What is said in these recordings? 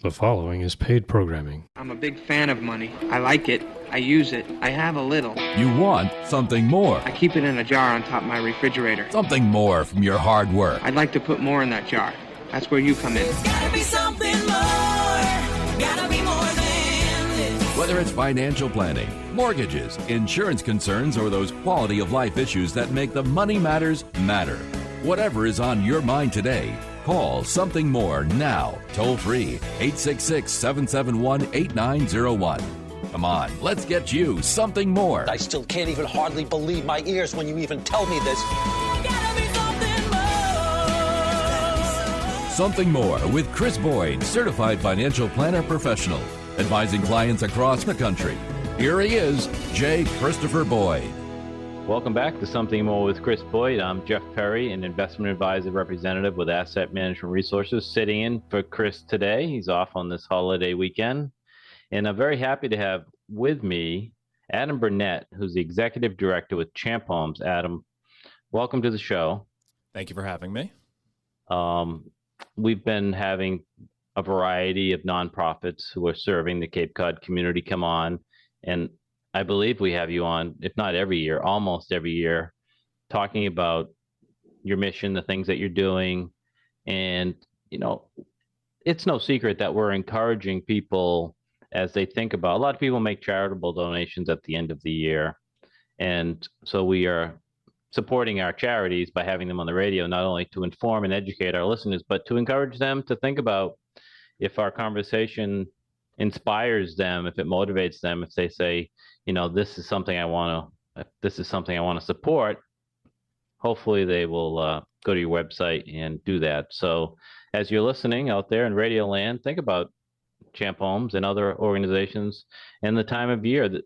The following is paid programming. I'm a big fan of money. I like it. I use it. I have a little. You want something more. I keep it in a jar on top of my refrigerator. Something more from your hard work. I'd like to put more in that jar. That's where you come in. There's gotta be something more. Gotta be more than this. Whether it's financial planning, mortgages, insurance concerns, or those quality of life issues that make the money matters matter. Whatever is on your mind today, call Something More now. Toll free, 866-771-8901. Come on, let's get you something more. I still can't even hardly believe my ears when you even tell me this. Gotta be something more. Something More with Chris Boyd, certified financial planner professional, advising clients across the country. Here he is, J. Christopher Boyd. Welcome back to Something More with Chris Boyd. I'm Jeff Perry, an investment advisor representative with Asset Management Resources, sitting in for Chris today. He's off on this holiday weekend. And I'm very happy to have with me Adam Burnett, who's the executive director with Champ Homes. Adam, welcome to the show. Thank you for having me. We've been having a variety of nonprofits who are serving the Cape Cod community come on, and I believe we have you on, if not every year, almost every year, talking about your mission, the things that you're doing. And, you know, it's no secret that we're encouraging people as they think about, a lot of people make charitable donations at the end of the year. And so we are supporting our charities by having them on the radio, not only to inform and educate our listeners, but to encourage them to think about if our conversation inspires them, if it motivates them, if they say, you know, this is something I want to support, hopefully they will go to your website and do that. So as you're listening out there in Radio Land, think about Champ Homes and other organizations and the time of year. That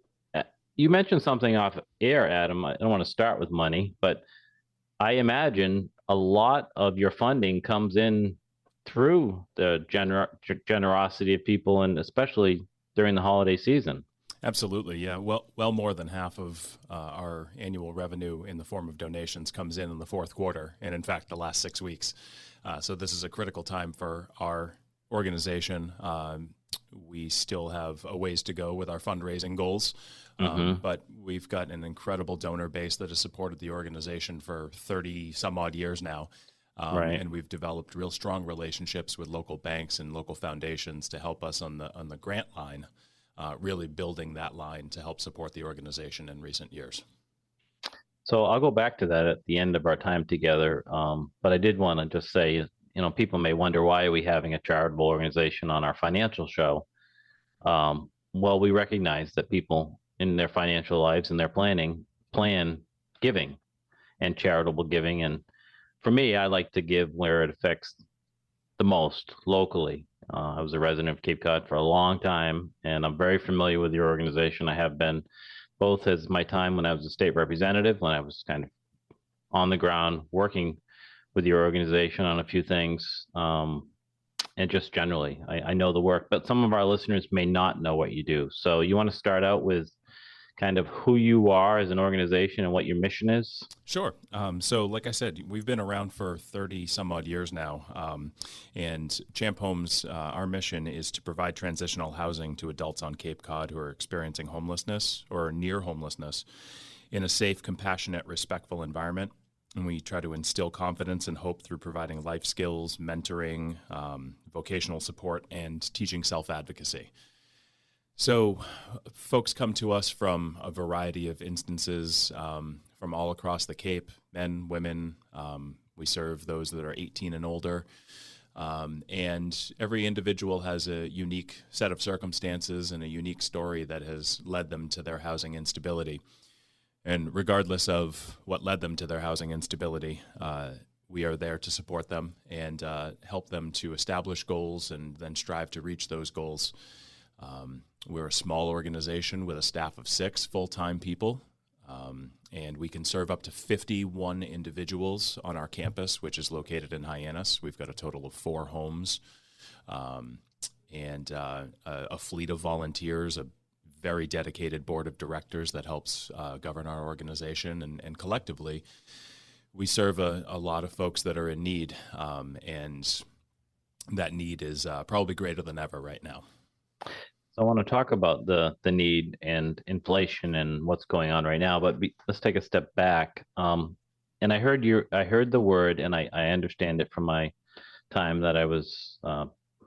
you mentioned something off air, Adam. I don't want to start with money, but I imagine a lot of your funding comes in through the generosity of people, and especially during the holiday season. Absolutely, yeah. Well, more than half of our annual revenue in the form of donations comes in the fourth quarter, and in fact, the last 6 weeks. So this is a critical time for our organization. We still have a ways to go with our fundraising goals, but we've got an incredible donor base that has supported the organization for 30 some odd years now. Right. And we've developed real strong relationships with local banks and local foundations to help us on the grant line, really building that line to help support the organization in recent years. So I'll go back to that at the end of our time together. But I did want to just say, you know, people may wonder, why are we having a charitable organization on our financial show? Well, we recognize that people in their financial lives and their plan giving and charitable giving. And for me, I like to give where it affects the most locally. I was a resident of Cape Cod for a long time, and I'm very familiar with your organization. I have been both as my time when I was a state representative, when I was kind of on the ground working with your organization on a few things, and just generally, I know the work, but some of our listeners may not know what you do. So you want to start out with kind of who you are as an organization and what your mission is? Sure. So like I said, we've been around for 30 some odd years now. And Champ Homes, our mission is to provide transitional housing to adults on Cape Cod who are experiencing homelessness or near homelessness in a safe, compassionate, respectful environment. And we try to instill confidence and hope through providing life skills, mentoring, vocational support, and teaching self-advocacy. So folks come to us from a variety of instances from all across the Cape, men, women. We serve those that are 18 and older. And every individual has a unique set of circumstances and a unique story that has led them to their housing instability. And regardless of what led them to their housing instability, we are there to support them and help them to establish goals and then strive to reach those goals. We're a small organization with a staff of 6 full-time people, and we can serve up to 51 individuals on our campus, which is located in Hyannis. We've got a total of 4 homes and a fleet of volunteers, a very dedicated board of directors that helps govern our organization, and collectively, we serve a lot of folks that are in need, and that need is probably greater than ever right now. So I want to talk about the need and inflation and what's going on right now, but let's take a step back. And I heard the word, and I understand it from my time that I was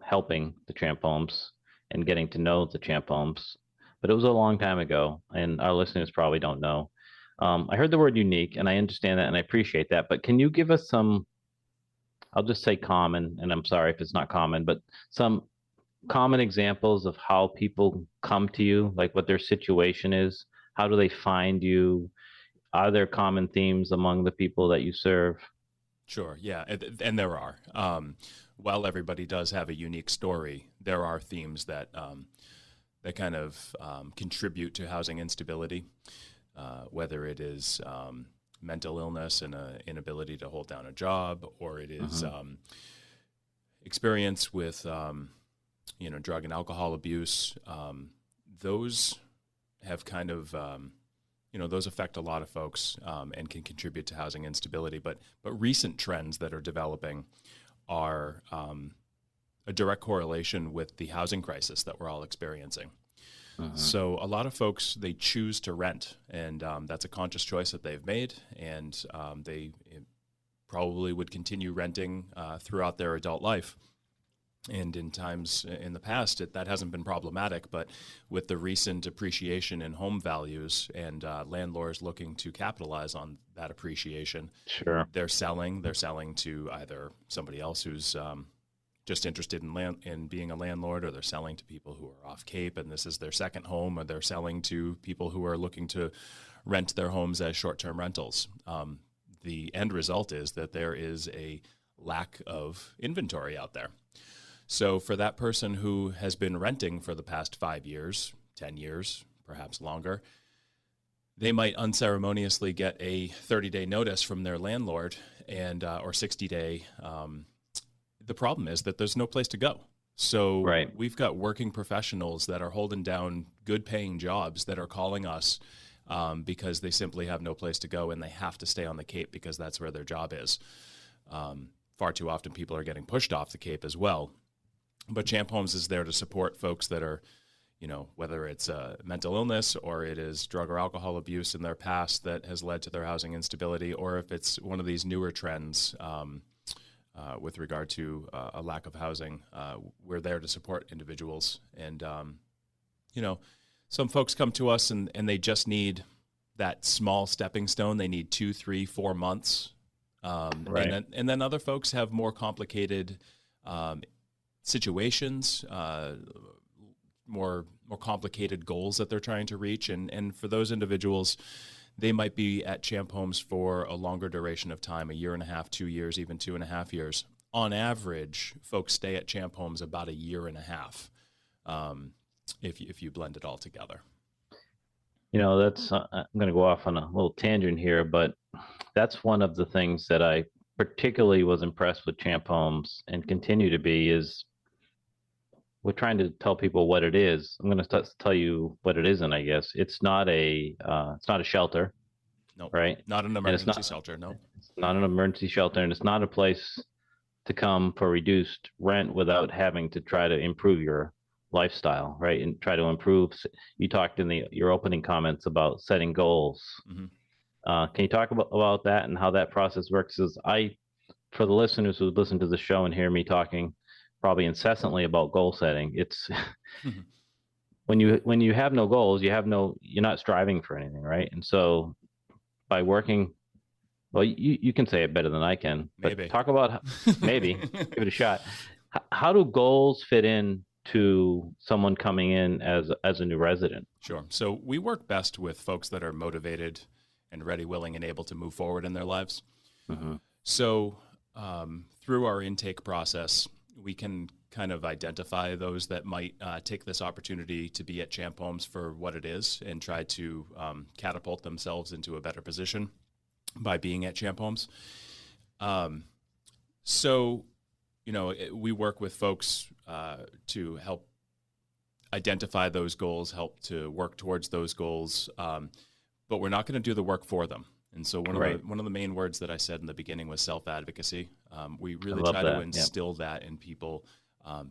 helping the Champ Homes and getting to know the Champ Homes, but it was a long time ago, and our listeners probably don't know. I heard the word unique, and I understand that, and I appreciate that. But can you give us some? I'll just say common, and I'm sorry if it's not common, but some common examples of how people come to you, like what their situation is. How do they find you? Are there common themes among the people that you serve? Sure, yeah, and there are. While everybody does have a unique story, there are themes that that kind of contribute to housing instability, whether it is mental illness and an inability to hold down a job, or it is experience with drug and alcohol abuse. Those have kind of those affect a lot of folks and can contribute to housing instability. But recent trends that are developing are a direct correlation with the housing crisis that we're all experiencing. So a lot of folks, they choose to rent, and that's a conscious choice that they've made, and they probably would continue renting throughout their adult life. And in times in the past, that hasn't been problematic, but with the recent appreciation in home values and landlords looking to capitalize on that appreciation, Sure. they're selling to either somebody else who's just interested in being a landlord, or they're selling to people who are off Cape and this is their second home, or they're selling to people who are looking to rent their homes as short-term rentals. The end result is that there is a lack of inventory out there. So for that person who has been renting for the past 5 years, 10 years, perhaps longer, they might unceremoniously get a 30-day notice from their landlord and or 60-day. The problem is that there's no place to go. So we've got working professionals that are holding down good-paying jobs that are calling us because they simply have no place to go, and they have to stay on the Cape because that's where their job is. Far too often people are getting pushed off the Cape as well. But Champ Homes is there to support folks that are, whether it's mental illness or it is drug or alcohol abuse in their past that has led to their housing instability, or if it's one of these newer trends with regard to a lack of housing. We're there to support individuals. And, some folks come to us and they just need that small stepping stone. They need 2, 3, 4 months. And then other folks have more complicated situations, more complicated goals that they're trying to reach. And for those individuals, they might be at Champ Homes for a longer duration of time, 1.5 years, 2 years, even 2.5 years. On average, folks stay at Champ Homes about 1.5 years if you blend it all together. That's I'm going to go off on a little tangent here, but that's one of the things that I particularly was impressed with Champ Homes and continue to be is we're trying to tell people what it is. I'm going to tell you what it isn't, I guess. It's not a shelter. No, right? Not an emergency shelter, no. It's not an emergency shelter, and it's not a place to come for reduced rent without having to try to improve your lifestyle, right? And try to improve. You talked in your opening comments about setting goals. Can you talk about that and how that process works? For the listeners who listen to the show and hear me talking probably incessantly about goal setting, it's when you have no goals, you're not striving for anything, right? And so by working, well, you can say it better than I can, but maybe. Talk about maybe give it a shot. How do goals fit in to someone coming in as a new resident? Sure. So we work best with folks that are motivated and ready, willing, and able to move forward in their lives. So through our intake process, we can kind of identify those that might take this opportunity to be at Champ Homes for what it is and try to catapult themselves into a better position by being at Champ Homes. We work with folks to help identify those goals, help to work towards those goals, but we're not going to do the work for them. And so one of the main words that I said in the beginning was self-advocacy. We really try to instill that in people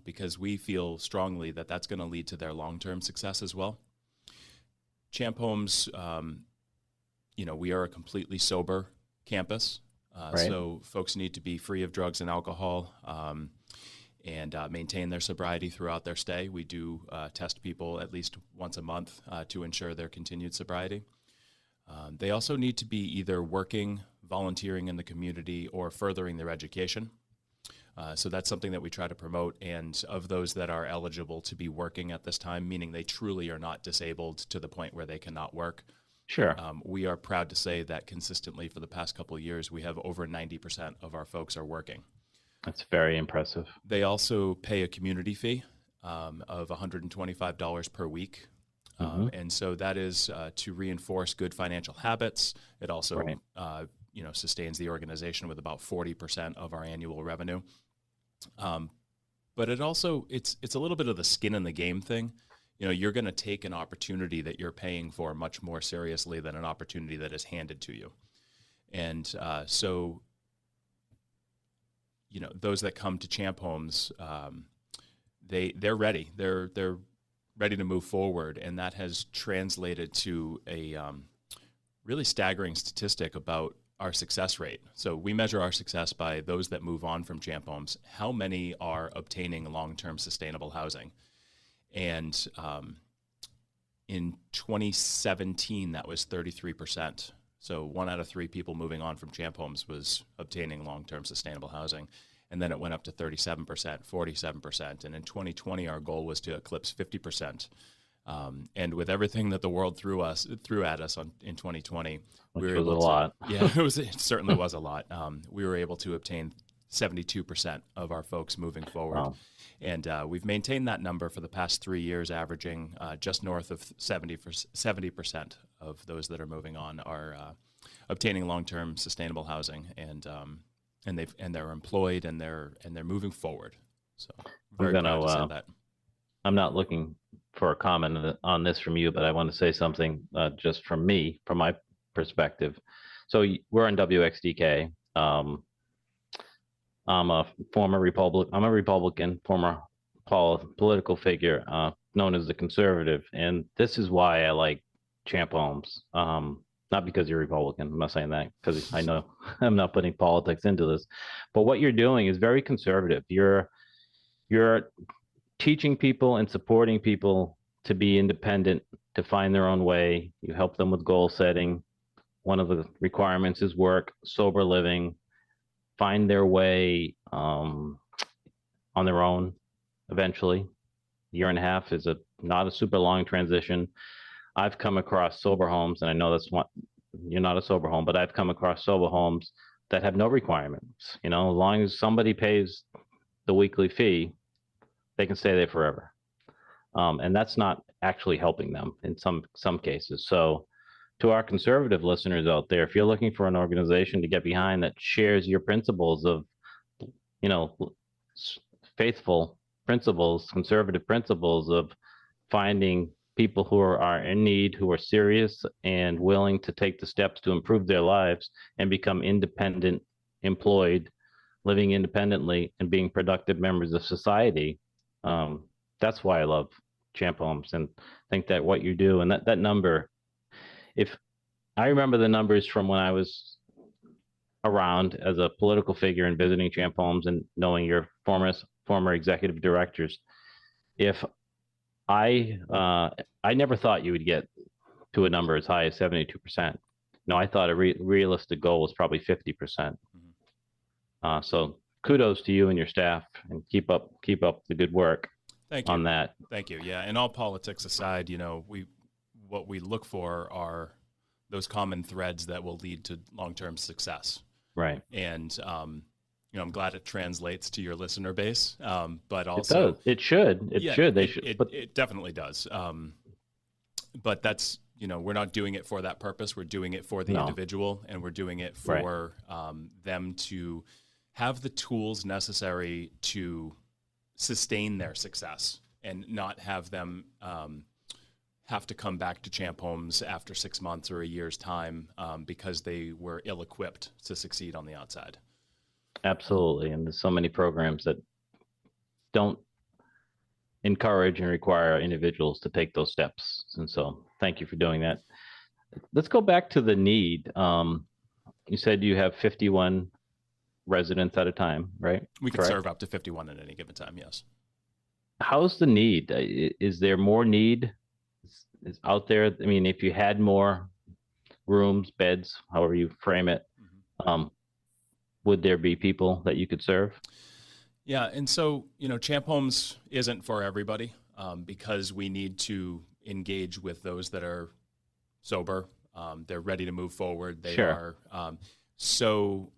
because we feel strongly that that's going to lead to their long-term success as well. Champ Homes, we are a completely sober campus, so folks need to be free of drugs and alcohol and maintain their sobriety throughout their stay. We do test people at least once a month to ensure their continued sobriety. They also need to be either working, volunteering in the community, or furthering their education. So that's something that we try to promote. And of those that are eligible to be working at this time, meaning they truly are not disabled to the point where they cannot work, Sure. We are proud to say that consistently for the past couple of years, we have over 90% of our folks are working. That's very impressive. They also pay a community fee of $125 per week. And so that is to reinforce good financial habits. It also, sustains the organization with about 40% of our annual revenue. But it also, it's a little bit of the skin in the game thing. You're going to take an opportunity that you're paying for much more seriously than an opportunity that is handed to you. And so, those that come to Champ Homes, they're ready. They're ready to move forward, and that has translated to a really staggering statistic about our success rate. So we measure our success by those that move on from Champ Homes. How many are obtaining long-term sustainable housing? And in 2017, that was 33%. So 1 out of 3 people moving on from Champ Homes was obtaining long-term sustainable housing. And then it went up to 37%, 47%. And in 2020, our goal was to eclipse 50%. And with everything that the world threw at us in 2020, which was a lot. Yeah, it certainly was a lot. We were able to obtain 72% of our folks moving forward. Wow. And we've maintained that number for the past 3 years, averaging just north of 70% of those that are moving on are obtaining long-term sustainable housing, and they're employed and they're moving forward. So very proud to say that. I'm not looking for a comment on this from you, but I want to say something just from my perspective. So we're in WXDK. I'm a Republican, former political figure known as the conservative. And this is why I like Champ Homes. Not because you're Republican. I'm not saying that because I know I'm not putting politics into this. But what you're doing is very conservative. You're teaching people and supporting people to be independent, to find their own way. You help them with goal setting. One of the requirements is work, sober living, find their way on their own eventually. Year and a half is not a super long transition. I've come across sober homes, and I know you're not a sober home, but I've come across sober homes that have no requirements. As long as somebody pays the weekly fee, they can stay there forever. And that's not actually helping them in some cases. So to our conservative listeners out there, if you're looking for an organization to get behind that shares your principles of, faithful principles, conservative principles of finding people who are in need, who are serious and willing to take the steps to improve their lives and become independent, employed, living independently and being productive members of society. That's why I love Champ Homes and think that what you do, and that number, if I remember the numbers from when I was around as a political figure and visiting Champ Homes and knowing your former executive directors, if I never thought you would get to a number as high as 72%. No, I thought a realistic goal was probably 50%. So kudos to you and your staff, and keep up the good work. Thank you. On that. Thank you. Yeah, and all politics aside, what we look for are those common threads that will lead to long-term success. Right. And I'm glad it translates to your listener base, but also it should. It definitely does. But that's, we're not doing it for that purpose. We're doing it for the individual, and we're doing it for them to have the tools necessary to sustain their success and not have them have to come back to Champ Homes after 6 months or a year's time because they were ill-equipped to succeed on the outside. Absolutely. And there's so many programs that don't encourage and require individuals to take those steps. And so thank you for doing that. Let's go back to the need. You said you have 51 residents at a time, right? We can Correct? serve up to 51 at any given time, yes. How's the need? Is there more need is out there? I mean, if you had more rooms, beds, however you frame it, would there be people that you could serve? Yeah, and so, Champ Homes isn't for everybody because we need to engage with those that are sober. They're ready to move forward. They Sure. are. So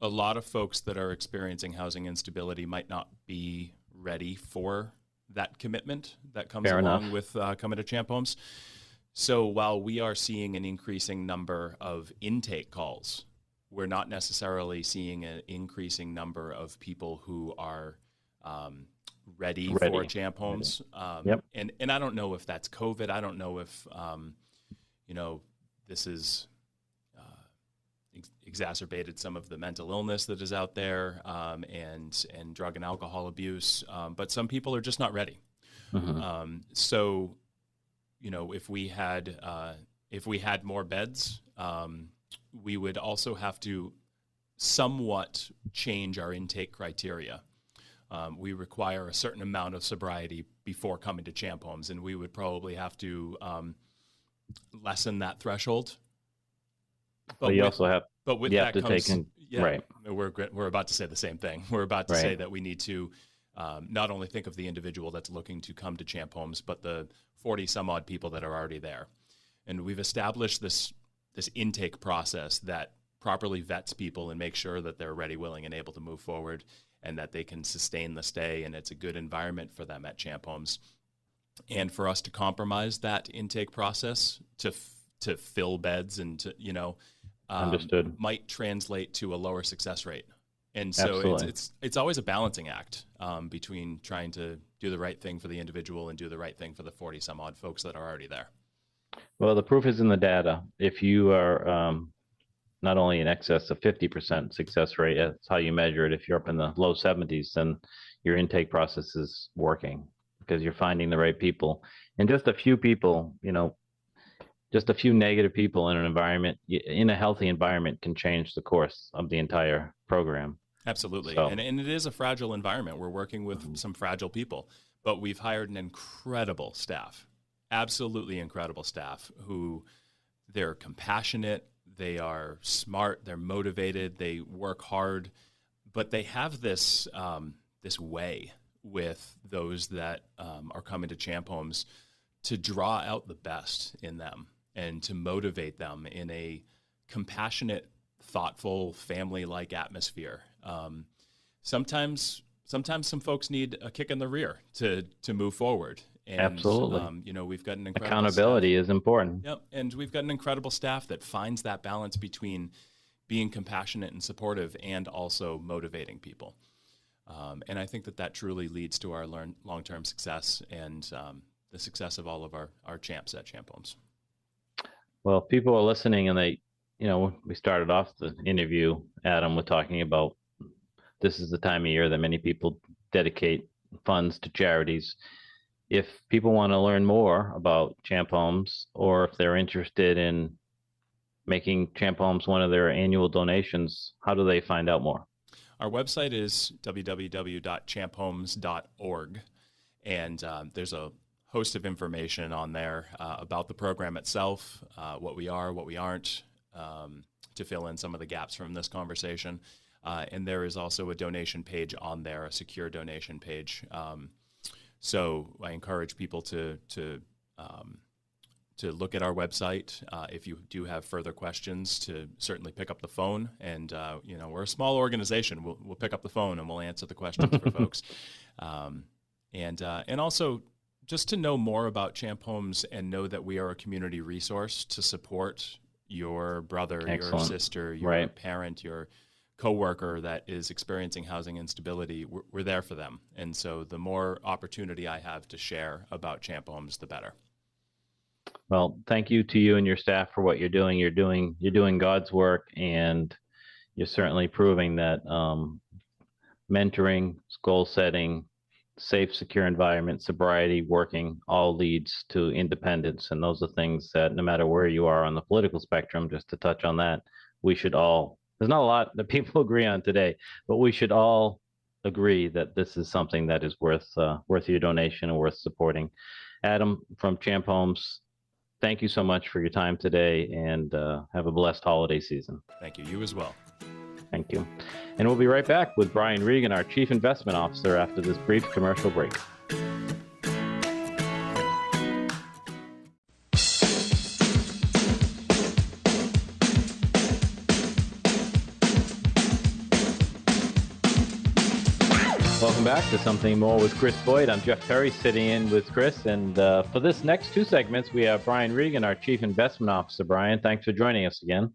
a lot of folks that are experiencing housing instability might not be ready for that commitment that comes Fair along enough. with coming to Champ Homes. So while we are seeing an increasing number of intake calls, we're not necessarily seeing an increasing number of people who are ready for Champ Homes. Yep. And I don't know if that's COVID. I don't know if, this is exacerbated some of the mental illness that is out there and drug and alcohol abuse. But some people are just not ready. Mhm. So, if we had more beds, we would also have to somewhat change our intake criteria. We require a certain amount of sobriety before coming to Champ Homes, and we would probably have to lessen that threshold. But you also have But with you that have to comes, take in right. We're about to say the same thing. We're about to Right. say that we need to not only think of the individual that's looking to come to Champ Homes, but the 40 some odd people that are already there. And we've established this intake process that properly vets people and makes sure that they're ready, willing, and able to move forward and that they can sustain the stay and it's a good environment for them at Champ Homes. And for us to compromise that intake process to fill beds and to, Understood. might translate to a lower success rate. And so Absolutely. it's always a balancing act between trying to do the right thing for the individual and do the right thing for the 40 some odd folks that are already there. Well, the proof is in the data. If you are not only in excess of 50% success rate, that's how you measure it. If you're up in the low 70s, then your intake process is working because you're finding the right people. And just a few people, just a few negative people in an environment, in a healthy environment, can change the course of the entire program. Absolutely. So- And it is a fragile environment. We're working with some fragile people, but we've hired an incredible staff, absolutely incredible staff who they're compassionate, they are smart, they're motivated, they work hard, but they have this way with those that are coming to Champ Homes to draw out the best in them and to motivate them in a compassionate, thoughtful, family-like atmosphere. Sometimes some folks need a kick in the rear to move forward. And, Absolutely. We've got an incredible Accountability staff. is important. Yep, and we've got an incredible staff that finds that balance between being compassionate and supportive and also motivating people. And I think that truly leads to our long-term success and the success of all of our champs at Champ Homes. Well, people are listening and they, we started off the interview, Adam, with talking about this is the time of year that many people dedicate funds to charities. If people want to learn more about Champ Homes or if they're interested in making Champ Homes one of their annual donations, how do they find out more? Our website is www.champhomes.org, and there's a host of information on there about the program itself, what we are, what we aren't, to fill in some of the gaps from this conversation. And there is also a donation page on there, a secure donation page. So I encourage people to look at our website. If you do have further questions, to certainly pick up the phone. And we're a small organization. We'll pick up the phone and we'll answer the questions for folks. And also just to know more about Champ Homes and know that we are a community resource to support your brother, your Excellent. sister, your Right. parent, your coworker that is experiencing housing instability. We're there for them. And so the more opportunity I have to share about Champ Homes, the better. Well, thank you to you and your staff for what you're doing. You're doing God's work, and you're certainly proving that mentoring, goal setting, safe, secure environment, sobriety, working all leads to independence. And those are things that no matter where you are on the political spectrum, just to touch on that, we should all, there's not a lot that people agree on today, but we should all agree that this is something that is worth your donation and worth supporting. Adam from Champ Homes, thank you so much for your time today, and have a blessed holiday season. Thank you. You as well. Thank you. And we'll be right back with Brian Regan, our Chief Investment Officer, after this brief commercial break. Welcome back to Something More with Chris Boyd. I'm Jeff Perry, sitting in with Chris. And for this next two segments, we have Brian Regan, our Chief Investment Officer. Brian, thanks for joining us again.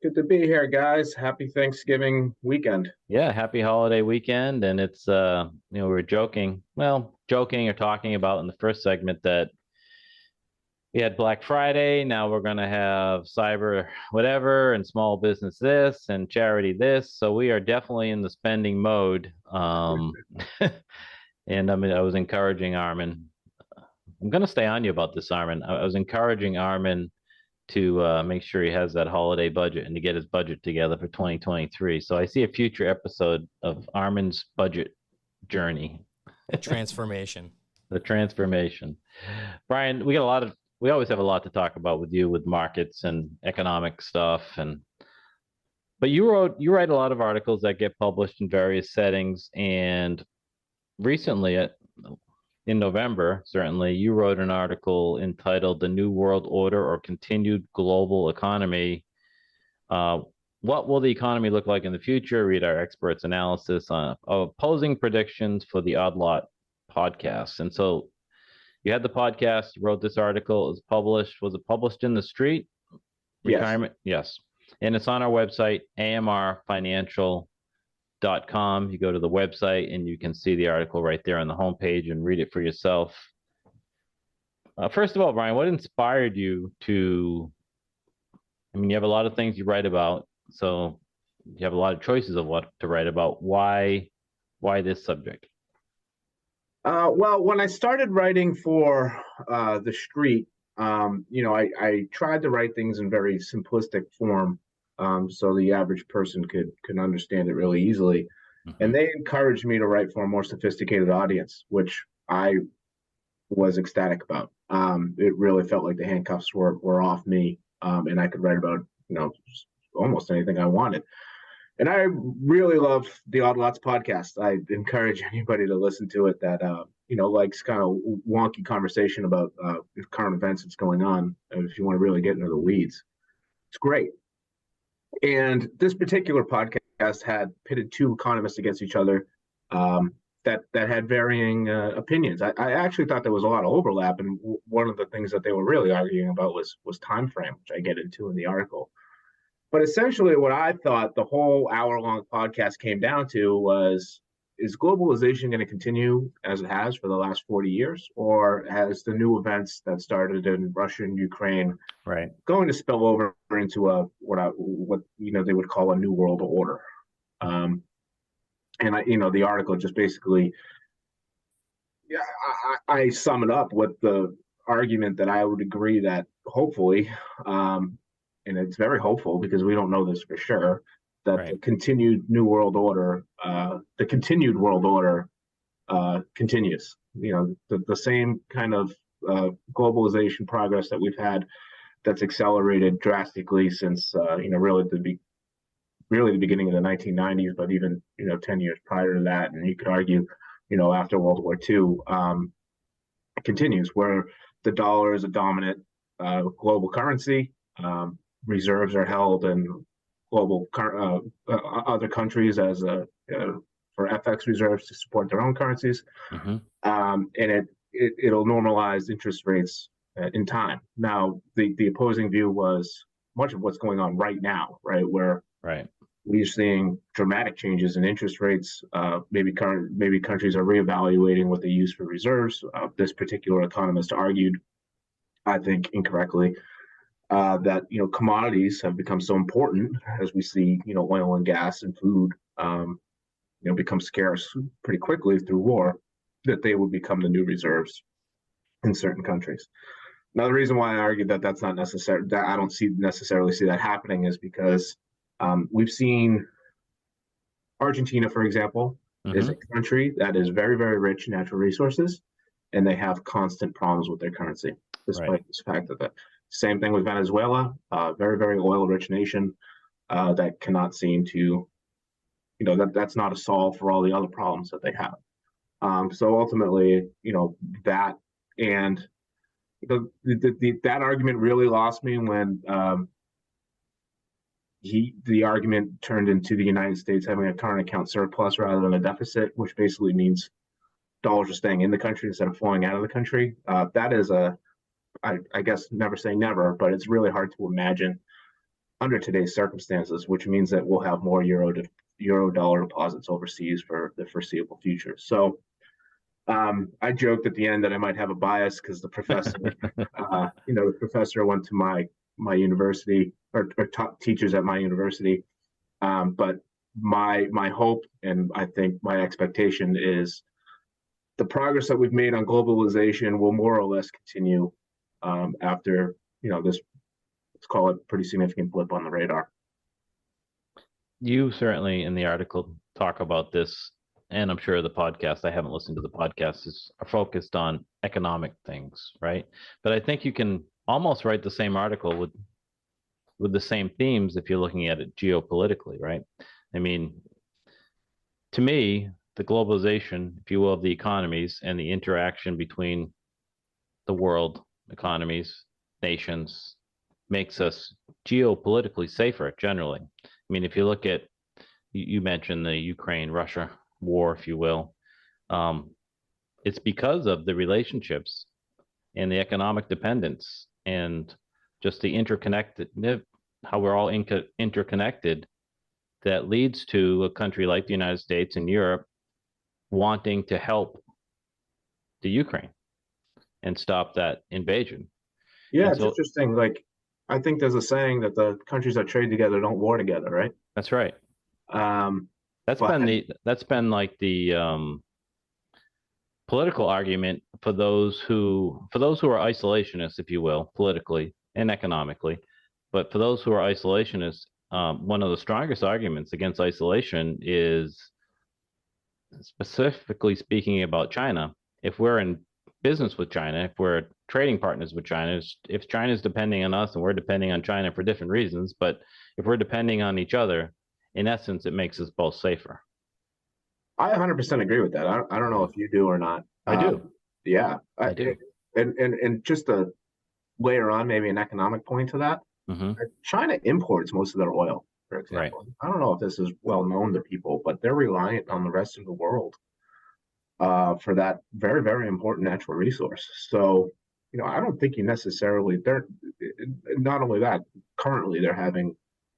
Good to be here, guys. Happy Thanksgiving weekend. Yeah, happy holiday weekend. And it's, we were joking or talking about in the first segment that we had Black Friday. Now we're going to have cyber whatever and small business this and charity this. So we are definitely in the spending mode. And I mean, I was encouraging Armin. I'm going to stay on you about this, Armin. I was encouraging Armin to make sure he has that holiday budget and to get his budget together for 2023. So I see a future episode of Armin's budget journey. The transformation. The transformation. Brian, we always have a lot to talk about with you with markets and economic stuff. But you write a lot of articles that get published in various settings. And recently, in November, certainly, you wrote an article entitled "The New World Order or Continued Global Economy." What will the economy look like in the future? Read our experts' analysis of opposing predictions for the Odd Lot podcast. And so you had the podcast, you wrote this article, it was published. Was it published in the street? Retirement? Yes. And it's on our website, amrfinancial.com. You go to the website and you can see the article right there on the homepage and read it for yourself. First of all, Brian, what inspired you to, you have a lot of things you write about, so you have a lot of choices of what to write about. Why this subject? Well, when I started writing for The Street, I tried to write things in very simplistic form, so the average person could understand it really easily. Mm-hmm. And they encouraged me to write for a more sophisticated audience, which I was ecstatic about. It really felt like the handcuffs were off me, and I could write about almost anything I wanted. And I really love the Odd Lots podcast. I encourage anybody to listen to it that likes kind of wonky conversation about current events that's going on. If you want to really get into the weeds, it's great. And this particular podcast had pitted two economists against each other that had varying opinions. I actually thought there was a lot of overlap, and one of the things that they were really arguing about was time frame, which I get into in the article. But essentially what I thought the whole hour-long podcast came down to was, is globalization going to continue as it has for the last 40 years? Or has the new events that started in Russia and Ukraine going to spill over into what they would call a new world order? And the article just basically, I sum it up with the argument that I would agree that hopefully, and it's very hopeful because we don't know this for sure, that the continued new world order, the continued world order continues. The same kind of globalization progress that we've had that's accelerated drastically since, really the beginning of the 1990s, but even, 10 years prior to that. And you could argue, after World War II, continues, where the dollar is a dominant global currency. Reserves are held in global other countries as for FX reserves to support their own currencies, and it'll normalize interest rates in time. Now, the opposing view was much of what's going on right now, where we're seeing dramatic changes in interest rates. Maybe countries are reevaluating what they use for reserves. This particular economist argued I think incorrectly, that commodities have become so important as we see oil and gas and food become scarce pretty quickly through war, that they would become the new reserves in certain countries. Now, the reason why I argue that that's not necessary, that I don't necessarily see that happening, is because we've seen Argentina, for example, is a country that is very, very rich in natural resources, and they have constant problems with their currency, despite this fact that the same thing with Venezuela, very, very oil-rich nation that cannot seem to, that's not a solve for all the other problems that they have. So ultimately, that and that argument really lost me when the argument turned into the United States having a current account surplus rather than a deficit, which basically means dollars are staying in the country instead of flowing out of the country. That is I guess never say never, but it's really hard to imagine under today's circumstances, which means that we'll have more euro dollar deposits overseas for the foreseeable future. So I joked at the end that I might have a bias because the professor, the professor went to my university or top teachers at my university. But my hope and I think my expectation is the progress that we've made on globalization will more or less continue after this, let's call it, pretty significant blip on the radar. You certainly in the article talk about this, and I'm sure the podcast, I haven't listened to the podcast, is focused on economic things, right? But I think you can almost write the same article with the same themes if you're looking at it geopolitically, right? I mean, to me, the globalization, if you will, of the economies and the interaction between the world economies, nations, makes us geopolitically safer generally. I mean, if you look at, you mentioned the Ukraine-Russia war, if you will, it's because of the relationships and the economic dependence and just the interconnected, how we're all interconnected, that leads to a country like the United States and Europe wanting to help the Ukraine and stop that invasion. Yeah, it's interesting. Like, I think there's a saying that the countries that trade together don't war together, right? That's right. That's been like the political argument for those who are isolationists, if you will, politically and economically. But for those who are isolationists, one of the strongest arguments against isolation is, specifically speaking about China. If we're in business with China, if we're trading partners with China, if China is depending on us and we're depending on China for different reasons, but if we're depending on each other, in essence, it makes us both safer. I 100% agree with that. I don't know if you do or not. I do. Yeah, I do. And just to layer on maybe an economic point to that, China imports most of their oil, for example. Right. I don't know if this is well known to people, but they're reliant on the rest of the world for that very, very important natural resource. So, I don't think you necessarily, not only that, currently they're having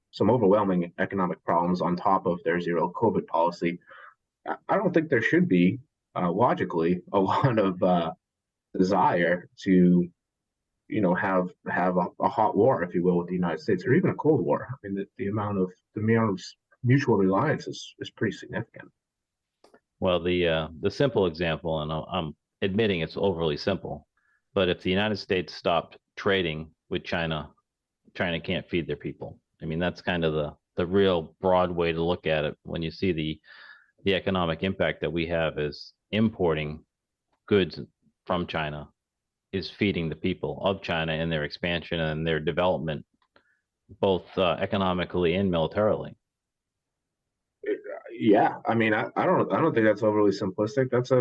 some overwhelming economic problems on top of their zero COVID policy. I don't think there should be, logically, a lot of desire to, have a hot war, if you will, with the United States, or even a Cold War. I mean, the amount of mutual reliance is pretty significant. Well, the simple example, and I'm admitting it's overly simple, but if the United States stopped trading with China, China can't feed their people. I mean, that's kind of the real broad way to look at it when you see the economic impact that we have is importing goods from China is feeding the people of China in their expansion and their development, both economically and militarily. Yeah, I mean, I don't think that's overly simplistic. That's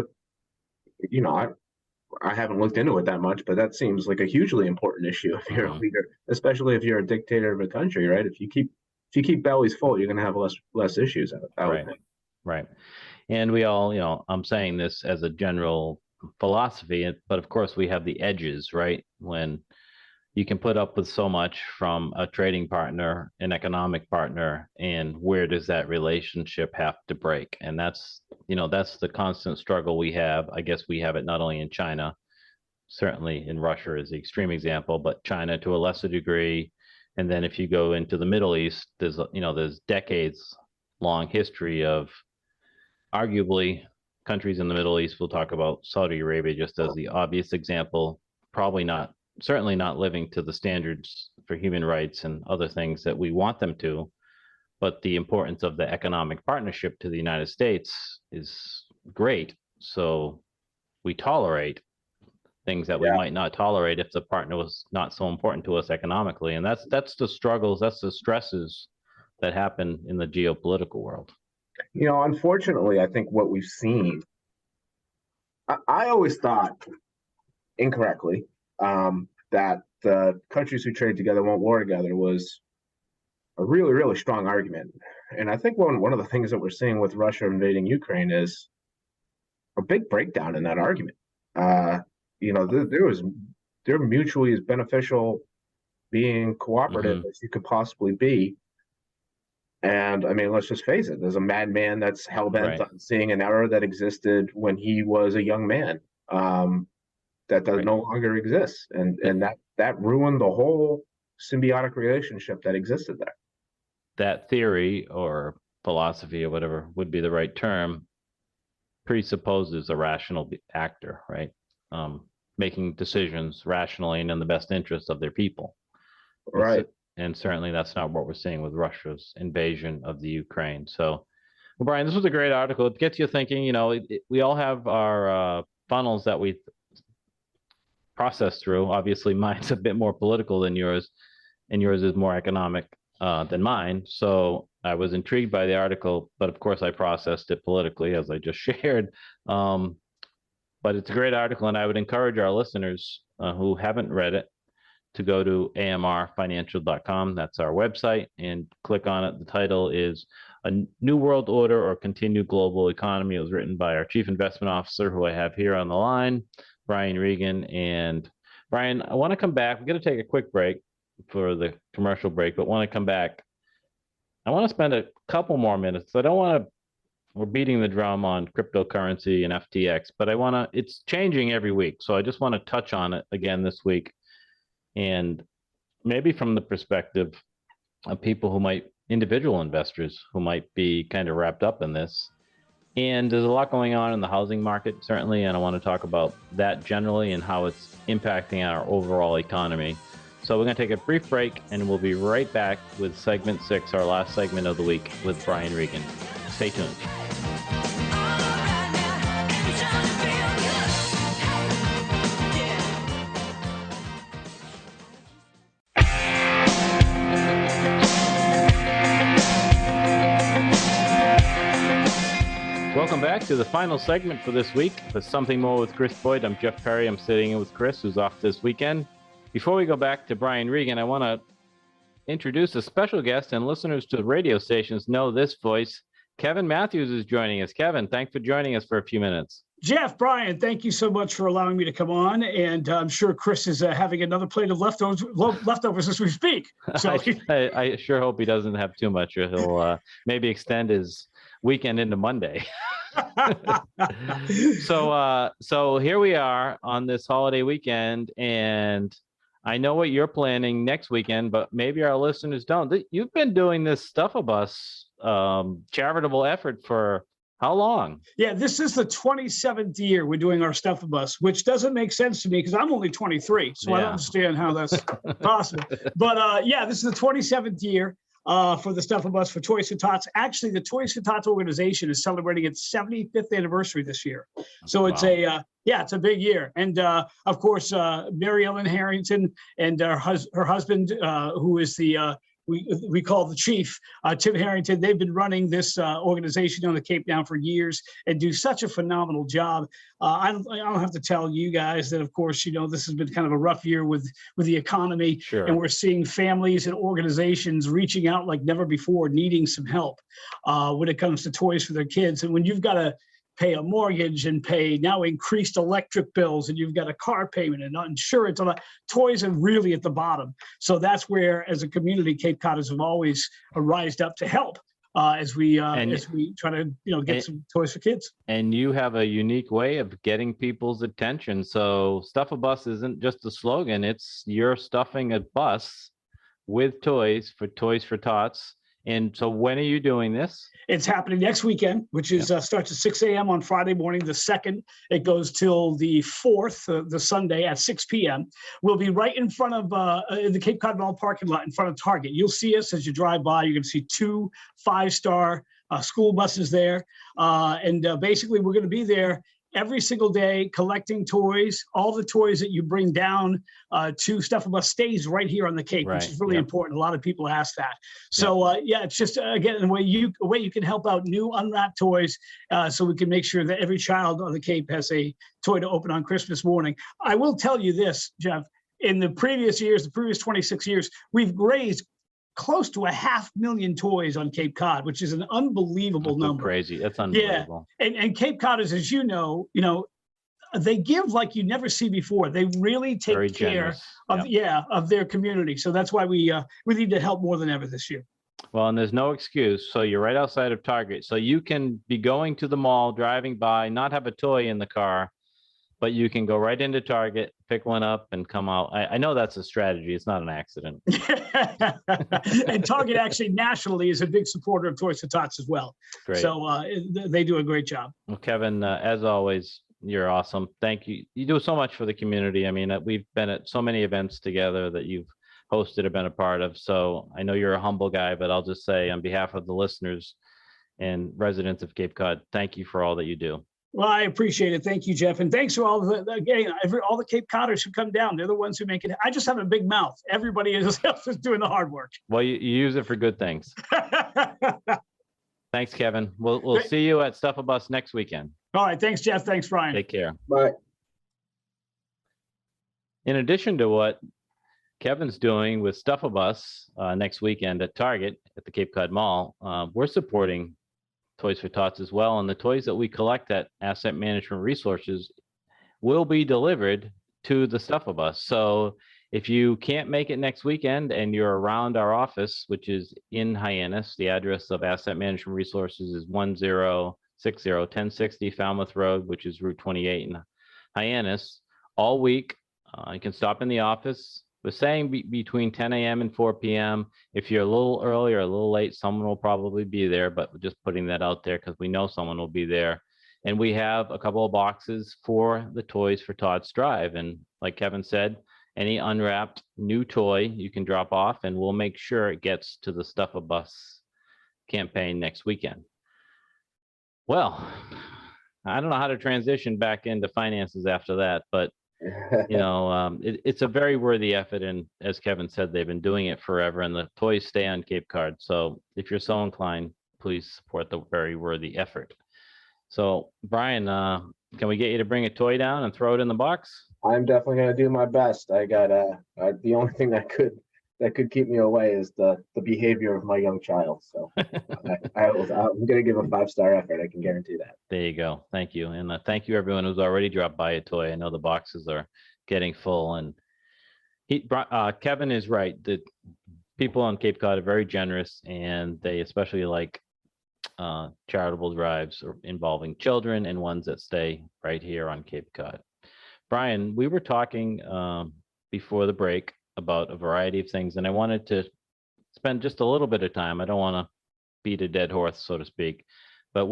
I haven't looked into it that much, but that seems like a hugely important issue if you're a leader, especially if you're a dictator of a country, right? If you keep bellies full, you're going to have less issues. Right. And we all, I'm saying this as a general philosophy, but of course we have the edges, right? When you can put up with so much from a trading partner, an economic partner, and where does that relationship have to break? And that's the constant struggle we have. I guess we have it not only in China, certainly in Russia is the extreme example, but China to a lesser degree. And then if you go into the Middle East, there's decades long history of arguably countries in the Middle East. We'll talk about Saudi Arabia just as the obvious example, certainly not living to the standards for human rights and other things that we want them to. But the importance of the economic partnership to the United States is great. So we tolerate things that we might not tolerate if the partner was not so important to us economically. And that's the struggles, that's the stresses that happen in the geopolitical world. Unfortunately, I think what we've seen, I always thought incorrectly that the countries who trade together won't war together was a really, really strong argument. And I think one of the things that we're seeing with Russia invading Ukraine is a big breakdown in that argument. They're mutually as beneficial being cooperative as you could possibly be. And I mean, let's just face it, there's a madman that's hell-bent on seeing an error that existed when he was a young man that no longer exists. And that ruined the whole symbiotic relationship that existed there. That theory or philosophy or whatever would be the right term presupposes a rational actor, right? Making decisions rationally and in the best interest of their people. Right. And certainly that's not what we're seeing with Russia's invasion of the Ukraine. So, well, Brian, this was a great article. It gets you thinking, we all have our funnels that we process through. Obviously, mine's a bit more political than yours, and yours is more economic than mine. So I was intrigued by the article, but of course I processed it politically, as I just shared. But it's a great article, and I would encourage our listeners who haven't read it to go to amrfinancial.com. That's our website, and click on it. The title is A New World Order or Continued Global Economy. It was written by our Chief Investment Officer, who I have here on the line, Brian Regan. And Brian, I want to come back. We're going to take a quick break for the commercial break, but want to come back. I want to spend a couple more minutes. I don't want to, we're beating the drum on cryptocurrency and FTX, but it's changing every week. So I just want to touch on it again this week. And maybe from the perspective of individual investors who might be kind of wrapped up in this. And there's a lot going on in the housing market, certainly, and I want to talk about that generally and how it's impacting our overall economy. So we're going to take a brief break, and we'll be right back with segment 6, our last segment of the week, with Brian Regan. Stay tuned. Welcome back to the final segment for this week with Something More with Chris Boyd. I'm Jeff Perry. I'm sitting in with Chris, who's off this weekend. Before we go back to Brian Regan, I want to introduce a special guest, and listeners to the radio stations know this voice. Kevin Matthews is joining us. Kevin, thanks for joining us for a few minutes. Jeff, Brian, thank you so much for allowing me to come on. And I'm sure Chris is having another plate of leftovers as we speak. So I sure hope he doesn't have too much, or he'll maybe extend his weekend into Monday. So here we are on this holiday weekend, and I know what you're planning next weekend, but maybe our listeners don't. You've been doing this Stuff a Bus charitable effort for how long? Yeah, this is the 27th year we're doing our Stuff a Bus, which doesn't make sense to me because I'm only 23, so I don't understand how that's possible. But this is the 27th year for the Stuff a Bus for Toys for Tots. Actually, the Toys for Tots organization is celebrating its 75th anniversary this year. So it's it's a big year. And of course, Mary Ellen Harrington and her husband, who is the we call the chief, Tim Harrington. They've been running this organization on the Cape now for years and do such a phenomenal job. I don't have to tell you guys that, of course, this has been kind of a rough year with the economy. Sure. And we're seeing families and organizations reaching out like never before, needing some help when it comes to toys for their kids. And when you've got to pay a mortgage and pay now increased electric bills, and you've got a car payment and insurance, toys are really at the bottom. So that's where, as a community, Cape Codders have always rised up to help. as we try to get some toys for kids. And you have a unique way of getting people's attention. So Stuff a Bus isn't just a slogan, it's you're stuffing a bus with toys for tots. And so when are you doing this? It's happening next weekend, which is starts at 6 a.m. on Friday morning, the 2nd. It goes till the 4th, the Sunday at 6 p.m. We'll be right in front of the Cape Cod Mall parking lot in front of Target. You'll see us as you drive by. You're going to see 2 5-star school buses there. And basically, we're going to be there every single day collecting toys. All the toys that you bring down to Stuff a Bus stays right here on the Cape, which is really important. A lot of people ask that. So it's just again a way you can help out new unwrapped toys, so we can make sure that every child on the Cape has a toy to open on Christmas morning. I will tell you this, Jeff. In the previous 26 years, we've raised close to 500,000 toys on Cape Cod, which is an unbelievable number. Crazy. That's unbelievable. Yeah. And Cape Codders, as you know, they give like you never see before. They really take Very care generous. of their community. So that's why we need to help more than ever this year. Well, and there's no excuse. So you're right outside of Target. So you can be going to the mall, driving by, not have a toy in the car, but you can go right into Target, pick one up, and come out. I know that's a strategy. It's not an accident. And Target actually nationally is a big supporter of Toys for Tots as well. Great. So they do a great job. Well, Kevin, as always, you're awesome. Thank you. You do so much for the community. I mean, we've been at so many events together that you've hosted or been a part of. So I know you're a humble guy, but I'll just say on behalf of the listeners and residents of Cape Cod, thank you for all that you do. Well, I appreciate it. Thank you, Jeff. And thanks to all all the Cape Codders who come down. They're the ones who make it. I just have a big mouth. Everybody else is doing the hard work. Well, you use it for good things. Thanks, Kevin. We'll see you at Stuff a Bus next weekend. All right. Thanks, Jeff. Thanks, Brian. Take care. Bye. In addition to what Kevin's doing with Stuff a Bus next weekend at Target at the Cape Cod Mall, we're supporting Toys for Tots as well. And the toys that we collect at Asset Management Resources will be delivered to the Stuff a Bus. So if you can't make it next weekend and you're around our office, which is in Hyannis, the address of Asset Management Resources is 1060 Falmouth Road, which is Route 28 in Hyannis. All week, you can stop in the office. We're saying between 10 a.m. and 4 p.m. If you're a little early or a little late, someone will probably be there, but we're just putting that out there because we know someone will be there. And we have a couple of boxes for the Toys for Tots drive. And like Kevin said, any unwrapped new toy you can drop off, and we'll make sure it gets to the Stuff a Bus campaign next weekend. Well, I don't know how to transition back into finances after that, but it's a very worthy effort, and as Kevin said, they've been doing it forever, and the toys stay on Cape Cod. So if you're so inclined, please support the very worthy effort. So Brian, can we get you to bring a toy down and throw it in the box? I'm definitely going to do my best. I got the only thing that could keep me away is the behavior of my young child. So I'm going to give a 5-star effort. I can guarantee that. There you go. Thank you. And thank you everyone who's already dropped by a toy. I know the boxes are getting full, and Kevin is right. The people on Cape Cod are very generous, and they especially like charitable drives involving children and ones that stay right here on Cape Cod. Brian, we were talking before the break about a variety of things, and I wanted to spend just a little bit of time. I don't want to beat a dead horse, so to speak, but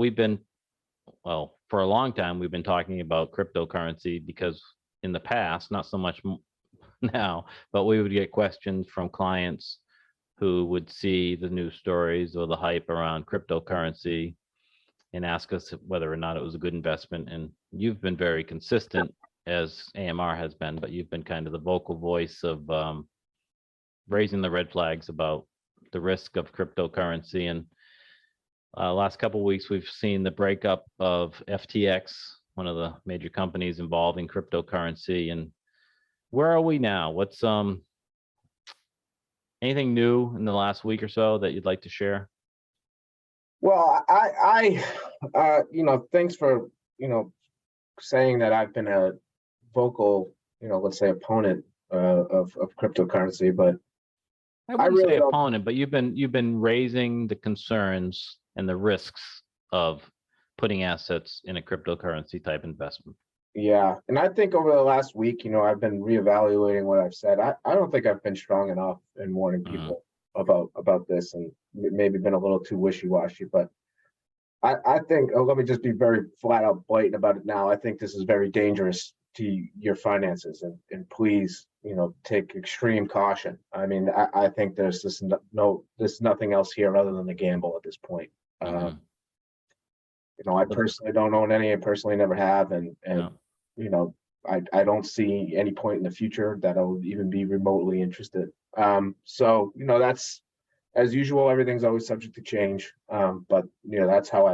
for a long time, we've been talking about cryptocurrency because in the past, not so much now, but we would get questions from clients who would see the news stories or the hype around cryptocurrency and ask us whether or not it was a good investment. And you've been very consistent, as AMR has been, but you've been kind of the vocal voice of raising the red flags about the risk of cryptocurrency. And last couple of weeks, we've seen the breakup of FTX, one of the major companies involved in cryptocurrency. And where are we now? What's anything new in the last week or so that you'd like to share? Well, I thanks for, saying that I've been a vocal, let's say opponent of cryptocurrency, but I wouldn't really say don't. opponent, but you've been raising the concerns and the risks of putting assets in a cryptocurrency type investment. Yeah, and I think over the last week, I've been reevaluating what I've said. I don't think I've been strong enough in warning people about this, and maybe been a little too wishy-washy. But I think, let me just be very flat out blatant about it now. I think this is very dangerous to your finances, and please, take extreme caution. I mean, I think there's there's nothing else here other than a gamble at this point. I personally don't own any. I personally never have, and I don't see any point in the future that I'll even be remotely interested. So that's, as usual, everything's always subject to change. But that's how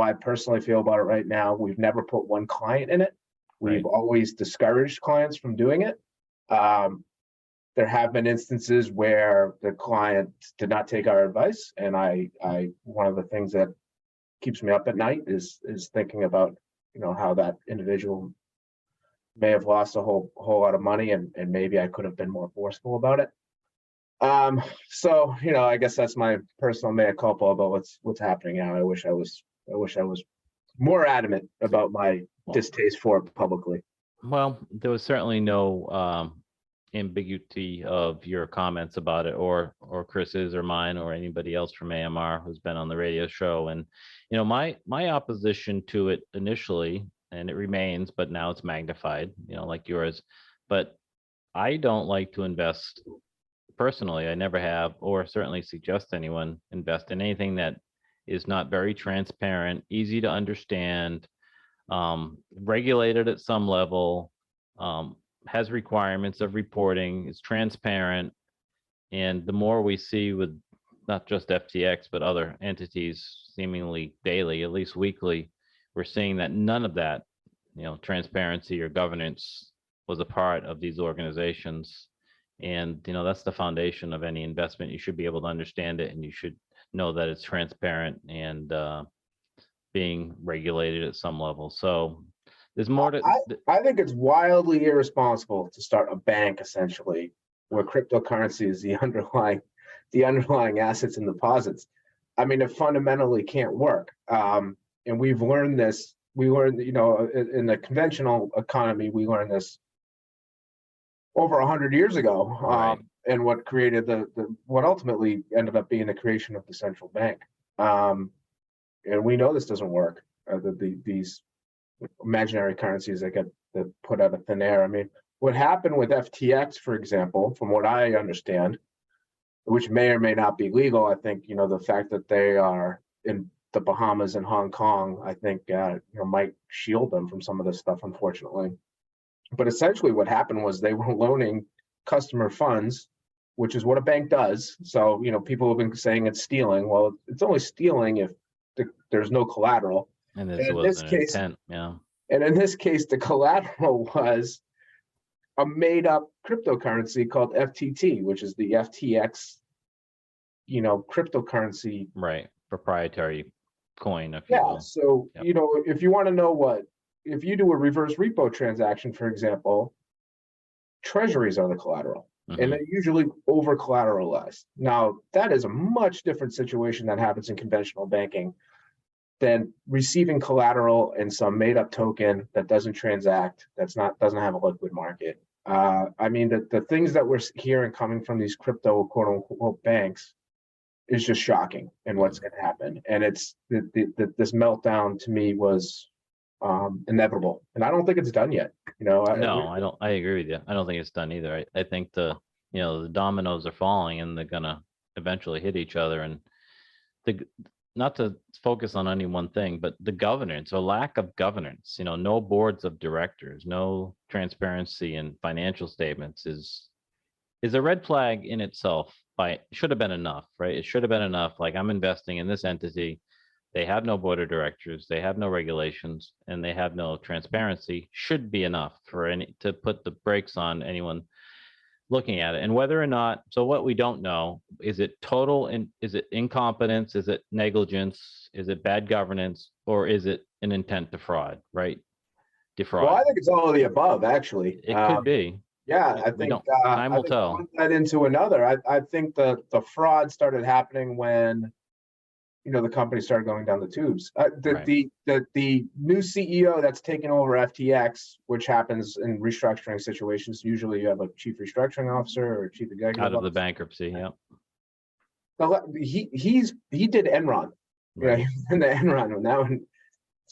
I personally feel about it right now. We've never put one client in it. We've always discouraged clients from doing it. There have been instances where the client did not take our advice, and I one of the things that keeps me up at night is thinking about how that individual may have lost a whole lot of money, and maybe I could have been more forceful about it. So I guess that's my personal mea culpa about what's happening now. I wish I was more adamant about my distaste for it publicly. Well, there was certainly no ambiguity of your comments about it, or Chris's or mine or anybody else from AMR who's been on the radio show. And my opposition to it initially, and it remains, but now it's magnified, like yours. But I don't like to invest personally. I never have, or certainly suggest anyone invest in anything that is not very transparent, easy to understand, regulated at some level, has requirements of reporting, is transparent. And the more we see with not just FTX, but other entities seemingly daily, at least weekly, we're seeing that none of that, transparency or governance was a part of these organizations. And, that's the foundation of any investment. You should be able to understand it, and you should know that it's transparent and being regulated at some level. So there's more to. I think it's wildly irresponsible to start a bank, essentially, where cryptocurrency is the underlying assets and deposits. I mean, it fundamentally can't work. And we've learned this. We learned, in the conventional economy, we learned this over 100 years ago, and what created what ultimately ended up being the creation of the central bank. And we know this doesn't work. These imaginary currencies that get put out of thin air. I mean, what happened with FTX, for example, from what I understand, which may or may not be legal, I think the fact that they are in the Bahamas and Hong Kong, I think might shield them from some of this stuff, unfortunately. But essentially what happened was they were loaning customer funds, which is what a bank does. So, people have been saying it's stealing. Well, it's only stealing if there's no collateral. And in this case, intent, yeah. And in this case, the collateral was a made-up cryptocurrency called FTT, which is the FTX, cryptocurrency. Right, proprietary coin. If yeah. You will. So if you want to know if you do a reverse repo transaction, for example, treasuries are the collateral, and they're usually over collateralized. Now, that is a much different situation that happens in conventional banking than receiving collateral in some made-up token that doesn't transact, doesn't have a liquid market. I mean, the things that we're hearing coming from these crypto quote-unquote banks is just shocking, and what's going to happen. And it's this meltdown to me was inevitable, and I don't think it's done yet. I don't. I agree with you. I don't think it's done either. I think the dominoes are falling, and they're gonna eventually hit each other. And not to focus on any one thing, but the governance or lack of governance, no boards of directors, no transparency in financial statements is a red flag in itself. Should have been enough, right? It should have been enough. Like, I'm investing in this entity. They have no board of directors, they have no regulations, and they have no transparency. Should be enough to put the brakes on anyone looking at it. And whether or not, so what we don't know, is it is it incompetence? Is it negligence? Is it bad governance? Or is it an intent to fraud, right? Defraud. Well, I think it's all of the above, actually. It could be. Yeah, I think time will tell. Put that into another. I think the fraud started happening when, the company started going down the tubes. The new CEO that's taken over FTX, which happens in restructuring situations, usually you have a chief restructuring officer or chief executive Out of officer. the bankruptcy, yeah. He did Enron, Right. in the Enron now,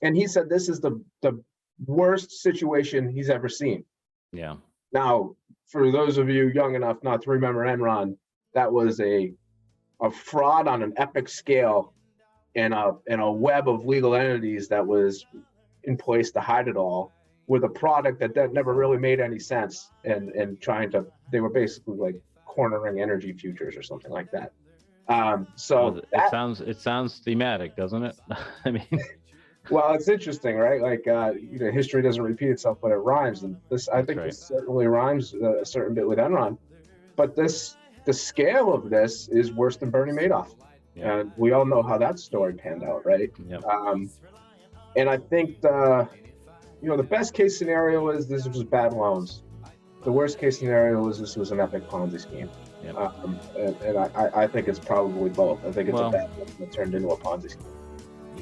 and he said this is the worst situation he's ever seen. Yeah. Now, for those of you young enough not to remember Enron, that was a fraud on an epic scale, and a web of legal entities that was in place to hide it all, with a product that never really made any sense, and they were basically like cornering energy futures or something like that. It sounds thematic, doesn't it? I mean, well, it's interesting, right? Like, history doesn't repeat itself, but it rhymes, and this certainly rhymes a certain bit with Enron. But the scale of this is worse than Bernie Madoff. Yeah. And we all know how that story panned out, right? Yep. And I think the best case scenario is this was bad loans. The worst case scenario is this was an epic Ponzi scheme. Yep. And I think it's probably both. I think it's a bad loan that turned into a Ponzi scheme.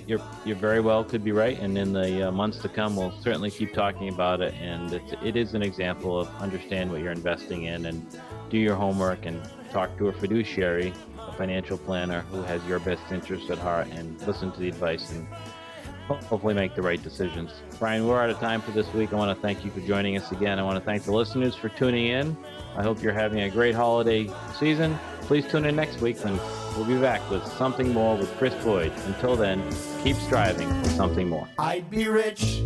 You're very well could be right, and in the months to come, we'll certainly keep talking about it. And it is an example of understand what you're investing in, and do your homework, and talk to a fiduciary, a financial planner who has your best interests at heart, and listen to the advice and hopefully make the right decisions. Brian, we're out of time for this week. I want to thank you for joining us again. I want to thank the listeners for tuning in. I hope you're having a great holiday season. Please tune in next week when we'll be back with Something More with Chris Boyd. Until then, keep striving for something more. I'd be rich.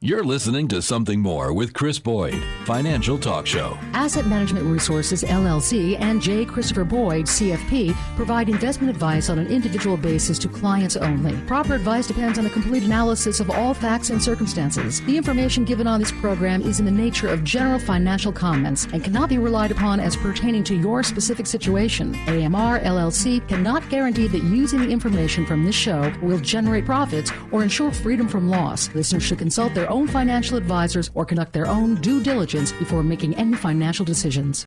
You're listening to Something More with Chris Boyd, Financial Talk Show. Asset Management Resources, LLC, and J. Christopher Boyd, CFP, provide investment advice on an individual basis to clients only. Proper advice depends on a complete analysis of all facts and circumstances. The information given on this program is in the nature of general financial comments and cannot be relied upon as pertaining to your specific situation. AMR, LLC cannot guarantee that using the information from this show will generate profits or ensure freedom from loss. Listeners should consult their own financial advisors or conduct their own due diligence before making any financial decisions.